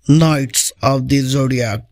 Nights of the ज़ोडियाक।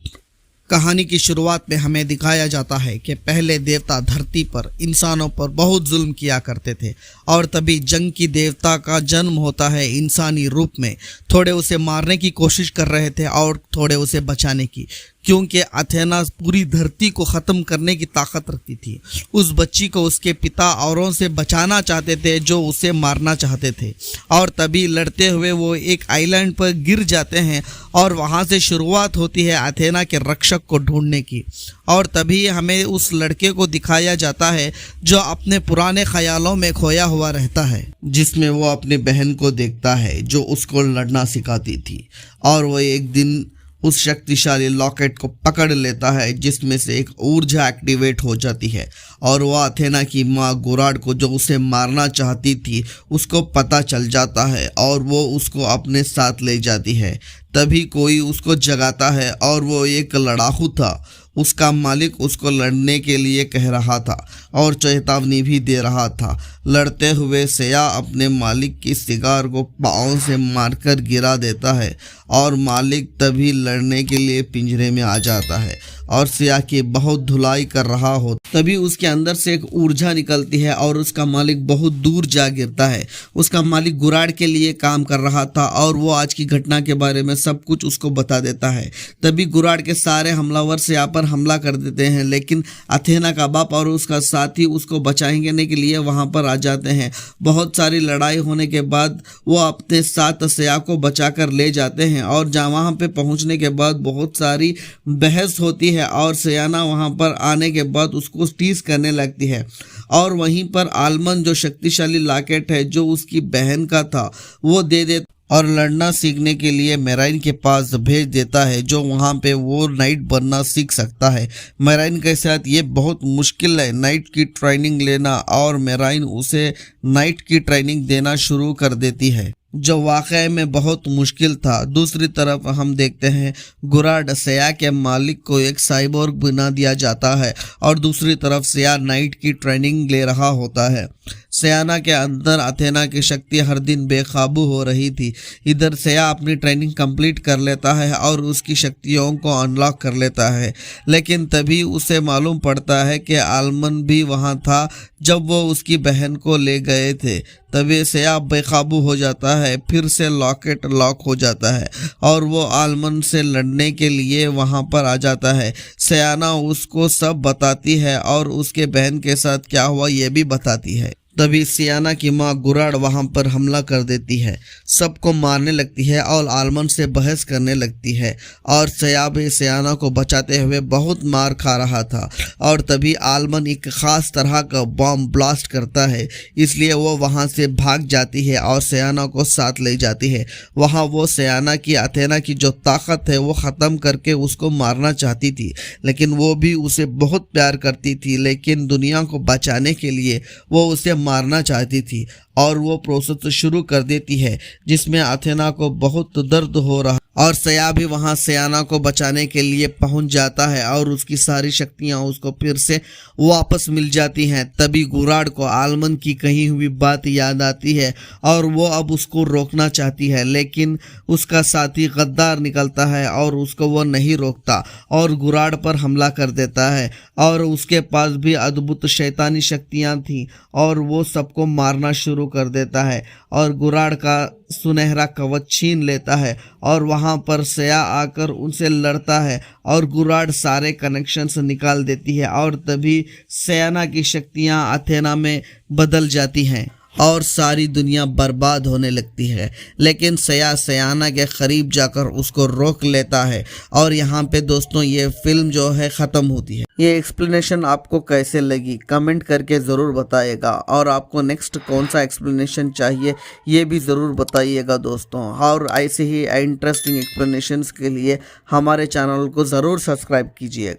कहानी की शुरुआत में हमें दिखाया जाता है कि पहले देवता धरती पर इंसानों पर बहुत जुल्म किया करते थे और तभी जंग की देवता का जन्म होता है इंसानी रूप में। थोड़े उसे मारने की कोशिश कर रहे थे और थोड़े उसे बचाने की, क्योंकि अथेना पूरी धरती को ख़त्म करने की ताकत रखती थी। उस बच्ची को उसके पिता औरों से बचाना चाहते थे जो उसे मारना चाहते थे, और तभी लड़ते हुए वो एक आइलैंड पर गिर जाते हैं और वहाँ से शुरुआत होती है अथेना के रक्षक को ढूंढने की। और तभी हमें उस लड़के को दिखाया जाता है जो अपने पुराने ख्यालों में खोया हुआ रहता है, जिसमें वो अपनी बहन को देखता है जो उसको लड़ना सिखाती थी। और वो एक दिन उस शक्तिशाली लॉकेट को पकड़ लेता है जिसमें से एक ऊर्जा एक्टिवेट हो जाती है, और वह अथेना की माँ गोराड को जो उसे मारना चाहती थी उसको पता चल जाता है और वो उसको अपने साथ ले जाती है। तभी कोई उसको जगाता है और वो एक लड़ाकू था। उसका मालिक उसको लड़ने के लिए कह रहा था और चेतावनी भी दे रहा था। लड़ते हुए सया अपने मालिक की शिकार को पाँव से मारकर गिरा देता है और मालिक तभी लड़ने के लिए पिंजरे में आ जाता है और सया की बहुत धुलाई कर रहा हो। तभी उसके अंदर से एक ऊर्जा निकलती है और उसका मालिक बहुत दूर जा गिरता है। उसका मालिक गुराड के लिए काम कर रहा था और वो आज की घटना के बारे में सब कुछ उसको बता देता है। तभी गुराड के सारे हमलावर सया पर हमला कर देते हैं, लेकिन अथेना का बाप और उसका साथी उसको बचाने के लिए वहां पर आ जाते हैं। बहुत सारी लड़ाई होने के बाद वो अपने साथ सया को बचाकर ले जाते हैं और जहाँ वहाँ पे पहुँचने के बाद बहुत सारी बहस होती है और सयाना वहाँ पर आने के बाद उसको टीज करने लगती है। और वहीं पर आलमन जो शक्तिशाली लॉकेट है जो उसकी बहन का था वो दे देता और लड़ना सीखने के लिए मेराइन के पास भेज देता है, जो वहाँ पे वो नाइट बनना सीख सकता है। मेराइन के साथ ये बहुत मुश्किल है नाइट की ट्रेनिंग लेना, और मेराइन उसे नाइट की ट्रेनिंग देना शुरू कर देती है जो वाकई में बहुत मुश्किल था। दूसरी तरफ हम देखते हैं गुराड सया के मालिक को एक साइबोर्ग बना दिया जाता है और दूसरी तरफ सया नाइट की ट्रेनिंग ले रहा होता है। सयाना के अंदर अथेना की शक्ति हर दिन बेकाबू हो रही थी। इधर सया अपनी ट्रेनिंग कंप्लीट कर लेता है और उसकी शक्तियों को अनलॉक कर लेता है, लेकिन तभी उसे मालूम पड़ता है कि आलमन भी वहाँ था जब वो उसकी बहन को ले गए थे। तभी सया बेकाबू हो जाता है, फिर से लॉकेट लॉक हो जाता है और वो आलमन से लड़ने के लिए वहाँ पर आ जाता है। सयाना उसको सब बताती है और उसके बहन के साथ क्या हुआ ये भी बताती है। तभी सियाना की माँ गुराड वहां पर हमला कर देती है, सबको मारने लगती है और आलमन से बहस करने लगती है, और सया भी सियाना को बचाते हुए बहुत मार खा रहा था। और तभी आलमन एक ख़ास तरह का बॉम्ब ब्लास्ट करता है, इसलिए वो वहां से भाग जाती है और सियाना को साथ ले जाती है। वहां वो सियाना की अथेना की जो ताकत है वो ख़त्म करके उसको मारना चाहती थी, लेकिन वो भी उसे बहुत प्यार करती थी, लेकिन दुनिया को बचाने के लिए वो उसे मारना चाहती थी। और वो प्रोसेस शुरू कर देती है जिसमें अथेना को बहुत दर्द हो रहा और सया भी वहां सयाना को बचाने के लिए पहुंच जाता है और उसकी सारी शक्तियां उसको फिर से वापस मिल जाती हैं। तभी गुराड को आलमन की कही हुई बात याद आती है और वो अब उसको रोकना चाहती है, लेकिन उसका साथी गद्दार निकलता है और उसको वो नहीं रोकता और गुराड पर हमला कर देता है। और उसके पास भी अद्भुत शैतानी शक्तियां थीं और वो सबको मारना शुरू कर देता है और गुराड का सुनहरा कवच छीन लेता है और वहां पर सया आकर उनसे लड़ता है और गुराड सारे कनेक्शंस निकाल देती है। और तभी सयाना की शक्तियां अथेना में बदल जाती हैं और सारी दुनिया बर्बाद होने लगती है, लेकिन सया सयाना के करीब जाकर उसको रोक लेता है। और यहाँ पे दोस्तों ये फिल्म जो है ख़त्म होती है। ये एक्सप्लेनेशन आपको कैसे लगी कमेंट करके ज़रूर बताइएगा, और आपको नेक्स्ट कौन सा एक्सप्लेनेशन चाहिए ये भी ज़रूर बताइएगा दोस्तों। और ऐसे ही इंटरेस्टिंग एक्सप्लेनेशंस के लिए हमारे चैनल को ज़रूर सब्सक्राइब कीजिएगा।